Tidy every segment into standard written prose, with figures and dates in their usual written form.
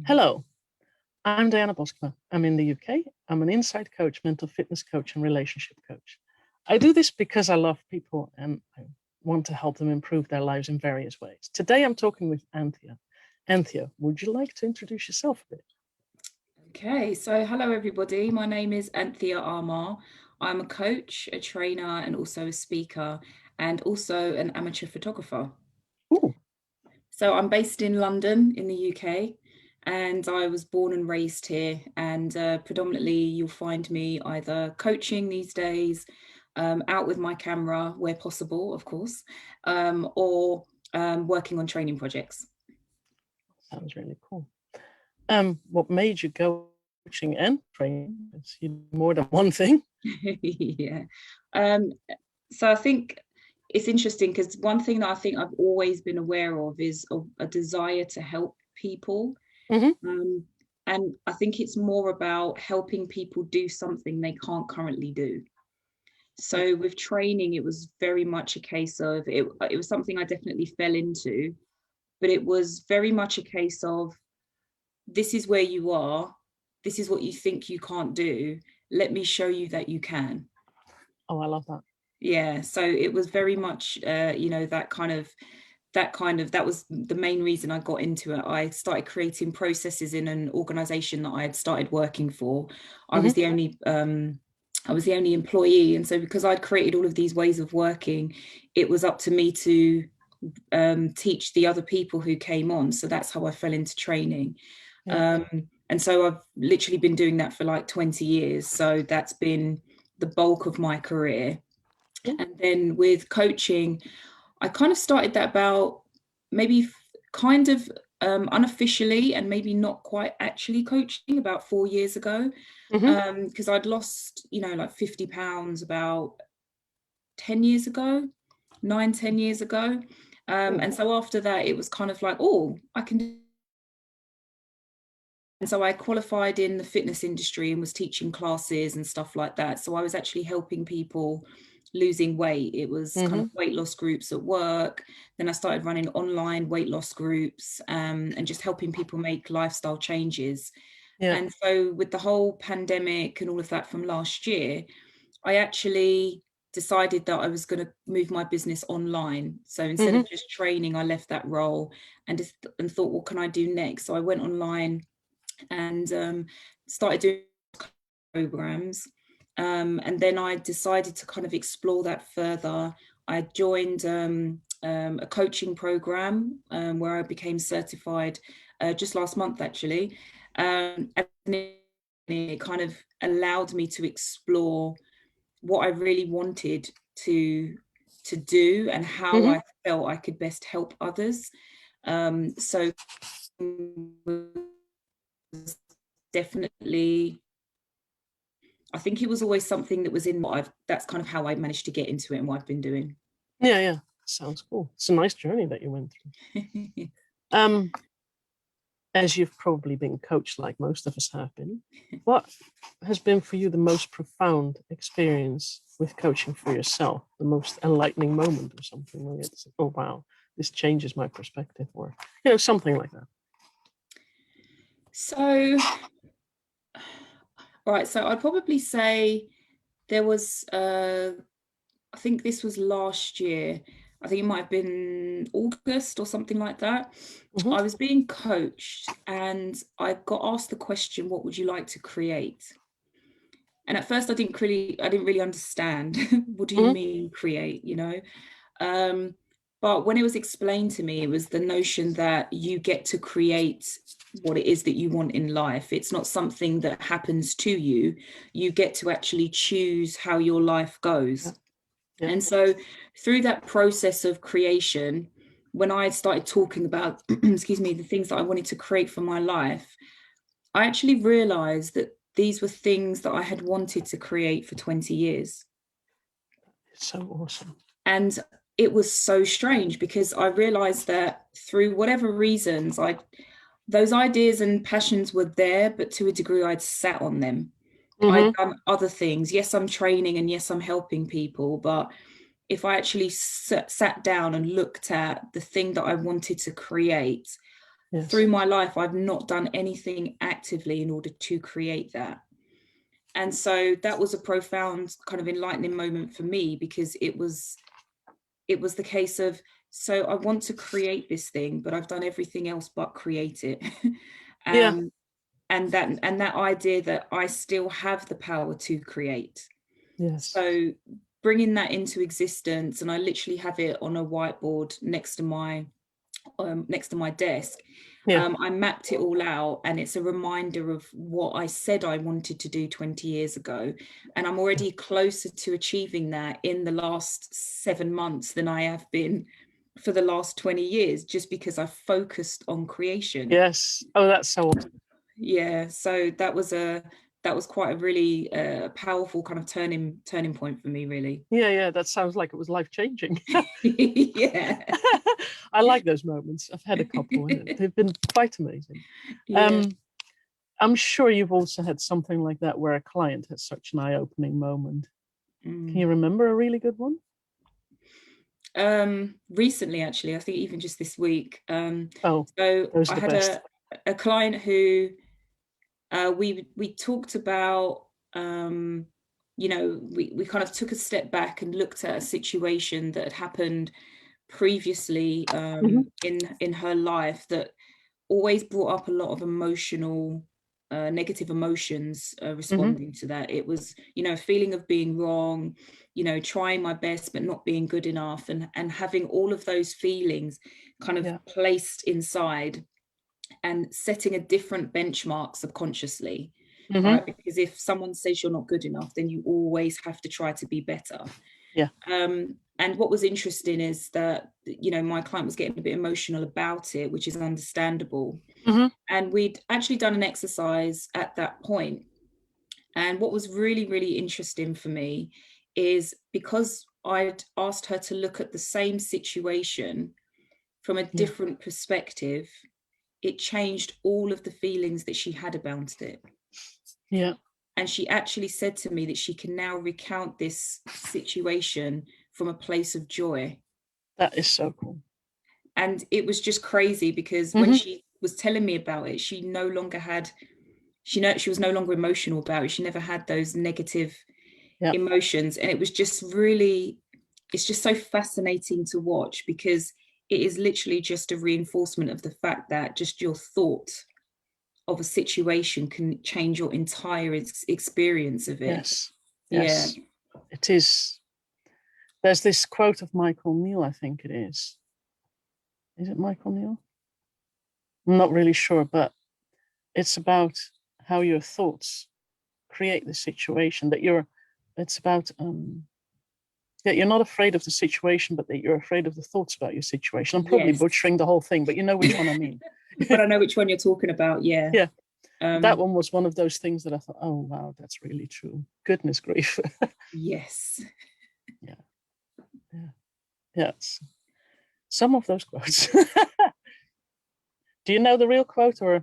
Hello, I'm Diana Boskma. I'm in the UK. I'm an insight coach, mental fitness coach, and relationship coach. I do this because I love people and I want to help them improve their lives in various ways. Today, I'm talking with Anthea. Anthea, would you like to introduce yourself a bit? Okay, so hello everybody. My name is Anthea Armar. I'm a coach, a trainer, and also a speaker, and also an amateur photographer. Ooh. So I'm based in London in the UK, and I was born and raised here. And predominantly, you'll find me either coaching these days, out with my camera where possible, of course, or working on training projects. Sounds really cool. What made you go coaching and training? It's more than one thing. Yeah. So I think it's interesting because one thing that I think I've always been aware of is a desire to help people. Mm-hmm. And I think it's more about helping people do something they can't currently do. So with training, it was very much a case of it was something I definitely fell into, but it was very much a case of this is where you are, this is what you think you can't do. Let me show you that you can. Oh, I love that. Yeah, so it was very much that was the main reason I got into it. I started creating processes in an organization that I had started working for. I was the only employee, and so because I'd created all of these ways of working, it was up to me to teach the other people who came on. So that's how I fell into training. Yeah. And so I've literally been doing that for like 20 years. So that's been the bulk of my career. And then with coaching, I kind of started that about maybe kind of unofficially and maybe not quite actually coaching about 4 years ago, because I'd lost, like 50 pounds about 10 years ago, 9-10 years ago. And so after that, it was kind of like, oh, I can do. And so I qualified in the fitness industry and was teaching classes and stuff like that. So I was actually helping people losing weight. It was kind of weight loss groups at work. Then I started running online weight loss groups, and just helping people make lifestyle changes. Yeah. And so with the whole pandemic and all of that from last year, I actually decided that I was going to move my business online. So instead of just training, I left that role and thought, what can I do next? So I went online and started doing programs. And then I decided to kind of explore that further. I joined a coaching program where I became certified just last month, actually. And it kind of allowed me to explore what I really wanted to do and how I felt I could best help others. So definitely, I think it was always something that was in that's kind of how I managed to get into it and what I've been doing. Yeah. Sounds cool. It's a nice journey that you went through. As you've probably been coached like most of us have been, what has been for you the most profound experience with coaching for yourself, the most enlightening moment or something where it's, oh wow, this changes my perspective, or something like that? So, all right, so I'd probably say there was I think this was last year. I think it might have been August or something like that. I was being coached and I got asked the question, what would you like to create? And at first I didn't really understand. What do you mean create, but when it was explained to me, it was the notion that you get to create what it is that you want in life. It's not something that happens to you. You get to actually choose how your life goes. Yeah. And so through that process of creation, when I started talking about, excuse me, the things that I wanted to create for my life, I actually realized that these were things that I had wanted to create for 20 years. It's so awesome. And it was so strange because I realized that through whatever reasons, those ideas and passions were there, but to a degree I'd sat on them. I'd done other things. Yes, I'm training and yes, I'm helping people. But if I actually sat down and looked at the thing that I wanted to create, through my life, I've not done anything actively in order to create that. And so that was a profound kind of enlightening moment for me, because it was the case of, so I want to create this thing, but I've done everything else but create it. And that idea that I still have the power to create. Yes. So bringing that into existence, and I literally have it on a whiteboard next to my desk. I mapped it all out, and it's a reminder of what I said I wanted to do 20 years ago. And I'm already closer to achieving that in the last 7 months than I have been for the last 20 years, just because I've focused on creation. Yes. Oh, that's so awesome. Yeah. So that was quite a really powerful kind of turning point for me, really. Yeah. That sounds like it was life-changing. Yeah. I like those moments. I've had a couple and they've been quite amazing. Yeah. I'm sure you've also had something like that where a client has such an eye-opening moment. Can you remember a really good one? Recently, actually, I think even just this week. So I had a client who we talked about, we kind of took a step back and looked at a situation that had happened previously in her life that always brought up a lot of emotional negative emotions responding to that. It was, a feeling of being wrong, trying my best but not being good enough, and having all of those feelings kind of placed inside and setting a different benchmark subconsciously. Right? Because if someone says you're not good enough, then you always have to try to be better. And what was interesting is that, my client was getting a bit emotional about it, which is understandable. And we'd actually done an exercise at that point. And what was really, really interesting for me is, because I'd asked her to look at the same situation from a different perspective, it changed all of the feelings that she had about it. And she actually said to me that she can now recount this situation from a place of joy. That is so cool. And it was just crazy, because when she was telling me about it, she was no longer emotional about it. She never had those negative emotions. And it was just really, it's just so fascinating to watch, because it is literally just a reinforcement of the fact that just your thought of a situation can change your entire experience of it. Yes. It is. There's this quote of Michael Neal, I think it is. Is it Michael Neal? I'm not really sure, but it's about how your thoughts create the situation. It's about that you're not afraid of the situation, but that you're afraid of the thoughts about your situation. I'm probably butchering the whole thing, but you know which one I mean. But I know which one you're talking about. Yeah. That one was one of those things that I thought, oh wow, that's really true. Goodness grief. Yes. Yes. Some of those quotes. Do you know the real quote, or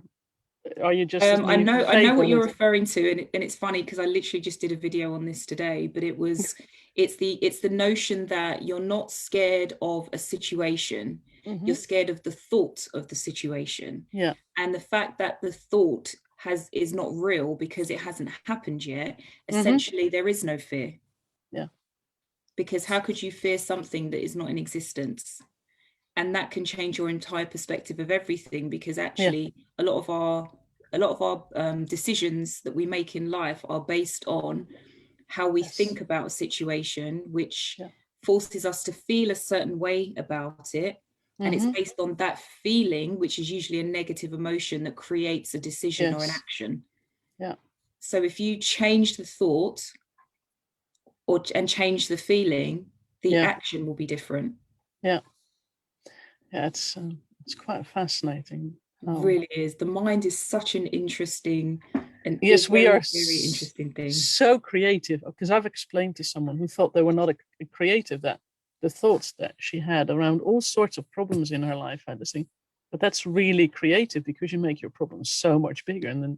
are you just? I know what you're referring to, and it's funny because I literally just did a video on this today. But it's the notion that you're not scared of a situation. You're scared of the thought of the situation. And the fact that the thought is not real because it hasn't happened yet. Essentially, there is no fear. Because how could you fear something that is not in existence? And that can change your entire perspective of everything, because actually a lot of our decisions that we make in life are based on how we think about a situation, which forces us to feel a certain way about it. And it's based on that feeling, which is usually a negative emotion, that creates a decision or an action. So if you change the thought and change the feeling, the action will be different. It's quite fascinating. It really is. The mind is such an interesting and we are very interesting thing. So creative, because I've explained to someone who thought they were not a creative that the thoughts that she had around all sorts of problems in her life, I had to think, but that's really creative, because you make your problems so much bigger. And then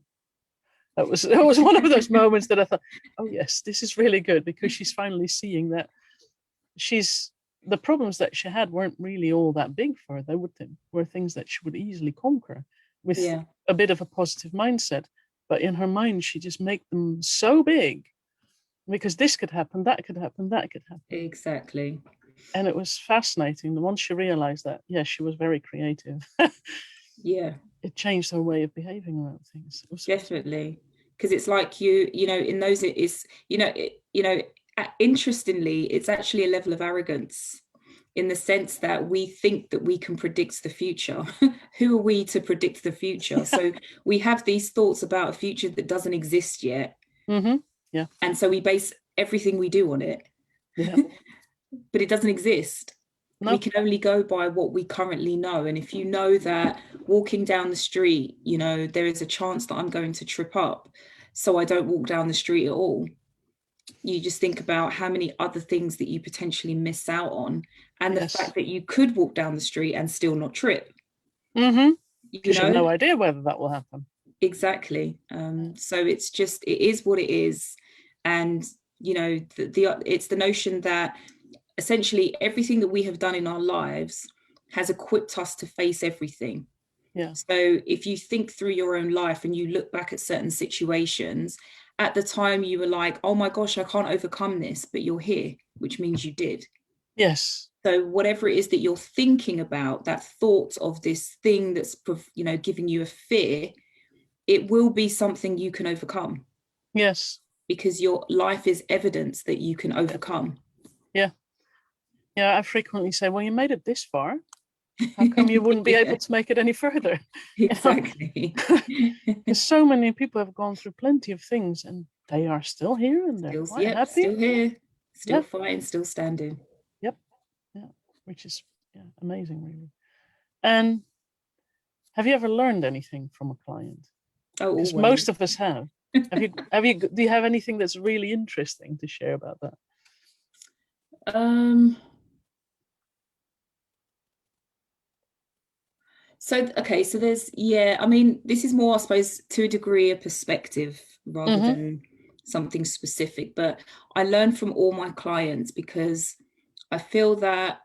that was one of those moments that I thought, oh yes, this is really good, because she's finally seeing that she's the problems that she had weren't really all that big for her. They were things that she would easily conquer with a bit of a positive mindset. But in her mind, she just made them so big because this could happen, that could happen, that could happen. Exactly. And it was fascinating. Once she realized that, yes, she was very creative. Yeah. It changed her way of behaving around things. It was definitely, because it's like you know, in those, it is, interestingly, it's actually a level of arrogance in the sense that we think that we can predict the future. Who are we to predict the future? So we have these thoughts about a future that doesn't exist yet. Yeah. And so we base everything we do on it. Yeah. But it doesn't exist. No. We can only go by what we currently know. And if you know that walking down the street, there is a chance that I'm going to trip up, so I don't walk down the street at all. You just think about how many other things that you potentially miss out on, and the fact that you could walk down the street and still not trip. Because you have no idea whether that will happen. Exactly. So it's just, it is what it is. And, it's the notion that essentially everything that we have done in our lives has equipped us to face everything. Yeah. So if you think through your own life and you look back at certain situations, at the time you were like, oh my gosh, I can't overcome this, but you're here, which means you did. Yes. So whatever it is that you're thinking about, that thought of this thing that's, giving you a fear, it will be something you can overcome. Yes. Because your life is evidence that you can overcome. Yeah. Yeah, I frequently say, well, you made it this far. How come you wouldn't be able to make it any further? Exactly. Because so many people have gone through plenty of things and they are still here and they're quite happy. Still here, still fighting, still standing. Yep. Yeah. Which is amazing, really. And have you ever learned anything from a client? Oh, because most of us have. Do you have anything that's really interesting to share about that? So there's, I mean, this is more, I suppose, to a degree, a perspective rather than something specific. But I learn from all my clients because I feel that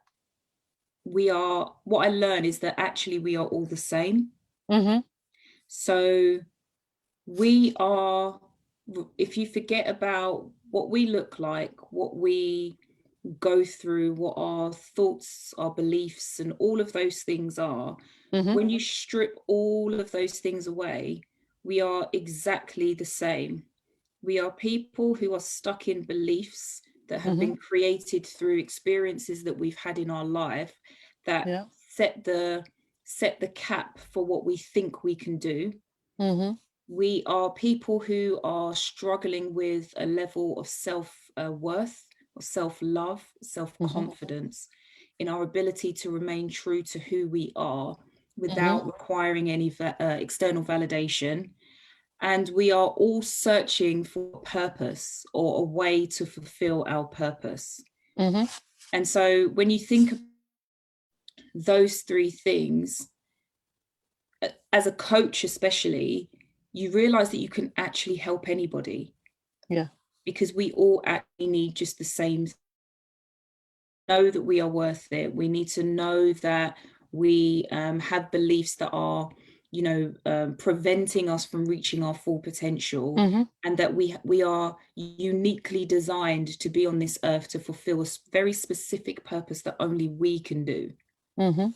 what I learn is that actually we are all the same. So we are, if you forget about what we look like, what we go through, what our thoughts, our beliefs, and all of those things are, when you strip all of those things away, we are exactly the same. We are people who are stuck in beliefs that have been created through experiences that we've had in our life that set the cap for what we think we can do. We are people who are struggling with a level of self-worth, or self-love, self-confidence in our ability to remain true to who we are without requiring any external validation. And we are all searching for a purpose or a way to fulfill our purpose. And so when you think of those three things, as a coach especially, you realize that you can actually help anybody. Yeah. Because we all actually need just the same. Know that we are worth it. We need to know that we have beliefs that are, preventing us from reaching our full potential, and that we are uniquely designed to be on this earth to fulfill a very specific purpose that only we can do. And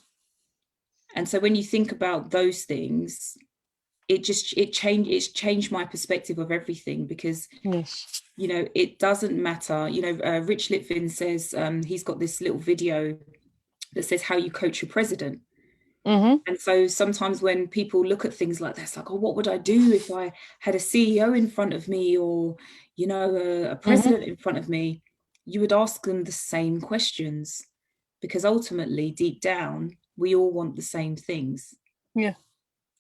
so when you think about those things, it's changed my perspective of everything, because it doesn't matter. Rich Litvin says he's got this little video that says how you coach your president. And so sometimes when people look at things like that, it's like, oh, what would I do if I had a CEO in front of me, or a president in front of me? You would ask them the same questions, because ultimately, deep down, we all want the same things. Yeah.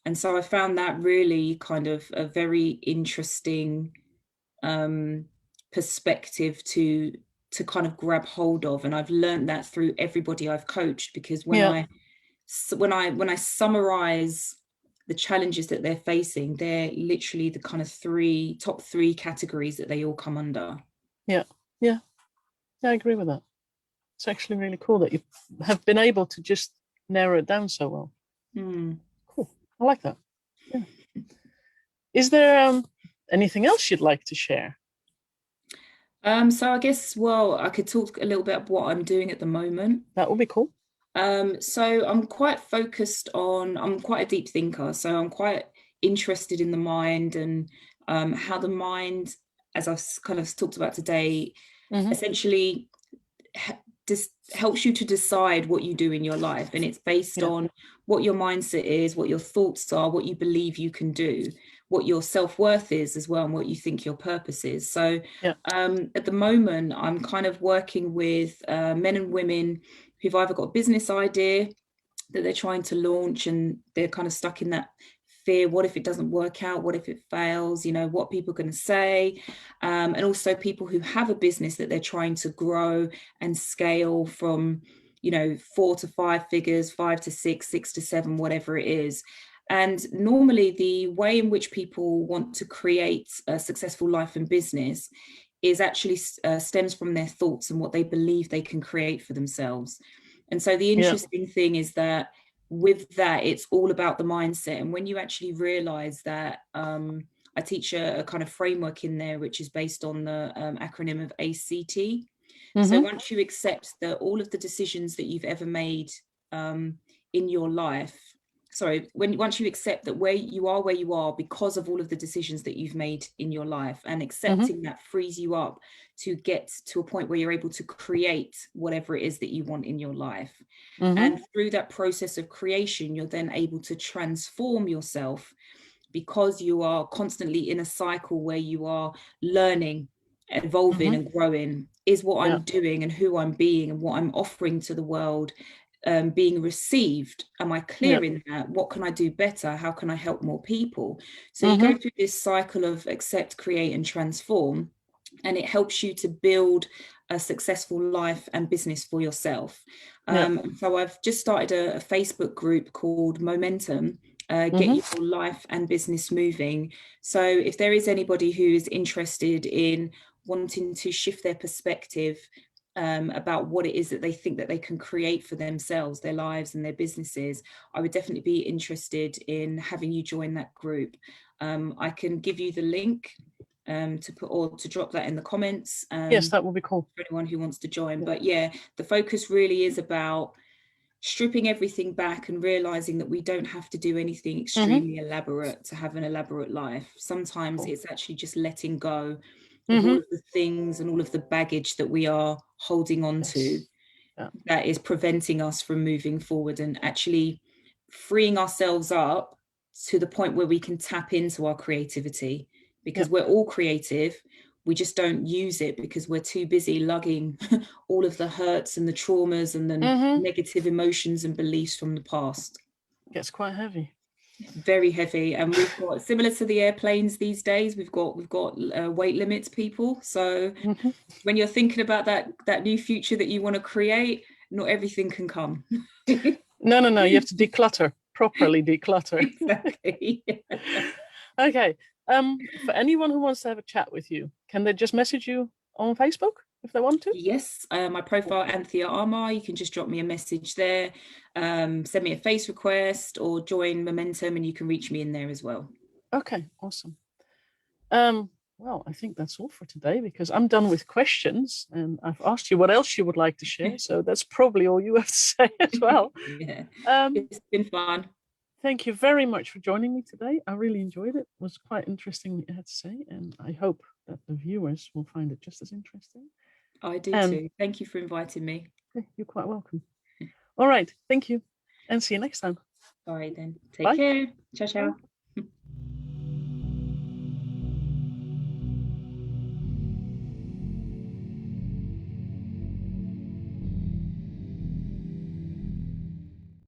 And so I found that really kind of a very interesting perspective to kind of grab hold of. And I've learned that through everybody I've coached, because when I summarize the challenges that they're facing, they're literally the kind of top three categories that they all come under. Yeah. I agree with that. It's actually really cool that you have been able to just narrow it down so well. Cool. I like that. Yeah. Is there anything else you'd like to share? So I guess, well, I could talk a little bit about what I'm doing at the moment. That would be cool. So I'm quite focused on, I'm quite a deep thinker, so I'm quite interested in the mind and how the mind, as I've kind of talked about today, essentially just helps you to decide what you do in your life. And it's based on what your mindset is, what your thoughts are, what you believe you can do, what your self-worth is as well, and what you think your purpose is. So at the moment, I'm kind of working with men and women who've either got a business idea that they're trying to launch and they're kind of stuck in that fear. What if it doesn't work out? What if it fails? You know, what people are going to say? And also people who have a business that they're trying to grow and scale from, you know, 4 to 5 figures, 5 to 6, 6 to 7, whatever it is. And normally the way in which people want to create a successful life and business is actually stems from their thoughts and what they believe they can create for themselves. And so the interesting thing is that with that, it's all about the mindset. And when you actually realize that, I teach a kind of framework in there, which is based on the acronym of ACT. So once you accept that all of the decisions that you've ever made in your life, once you accept that where you are because of all of the decisions that you've made in your life, and accepting that frees you up to get to a point where you're able to create whatever it is that you want in your life. And through that process of creation, you're then able to transform yourself, because you are constantly in a cycle where you are learning, evolving and growing. Is what I'm doing and who I'm being and what I'm offering to the world being received? Am I clear in that? What can I do better? How can I help more people? So you go through this cycle of accept, create and transform, and it helps you to build a successful life and business for yourself. So I've just started a Facebook group called Momentum, Get Your Life and Business Moving. So if there is anybody who is interested in wanting to shift their perspective about what it is that they think that they can create for themselves, their lives and their businesses, I would definitely be interested in having you join that group. I can give you the link to put, or to drop that in the comments. Yes, that would be cool for anyone who wants to join. But yeah, the focus really is about stripping everything back and realizing that we don't have to do anything extremely elaborate to have an elaborate life. Sometimes it's actually just letting go of all of the things and all of the baggage that we are holding on to that is preventing us from moving forward, and actually freeing ourselves up to the point where we can tap into our creativity, because we're all creative. We just don't use it because we're too busy lugging all of the hurts and the traumas and the negative emotions and beliefs from the past. It gets quite heavy. Very heavy. And we've got, similar to the airplanes these days, we've got weight limits, people. So when you're thinking about that new future that you want to create, not everything can come. No, you have to declutter, properly declutter. Exactly. Okay. For anyone who wants to have a chat with you, can they just message you on Facebook if they want to? Yes, my profile, Anthea Armar. You can just drop me a message there, send me a face request, or join Momentum, and you can reach me in there as well. Okay, awesome. Well, I think that's all for today, because I'm done with questions and I've asked you what else you would like to share. So that's probably all you have to say as well. It's been fun. Thank you very much for joining me today. I really enjoyed it. It was quite interesting what you had to say, and I hope that the viewers will find it just as interesting. I do too. Thank you for inviting me. You're quite welcome. All right. Thank you. And see you next time. All right then. Take care. Ciao, ciao.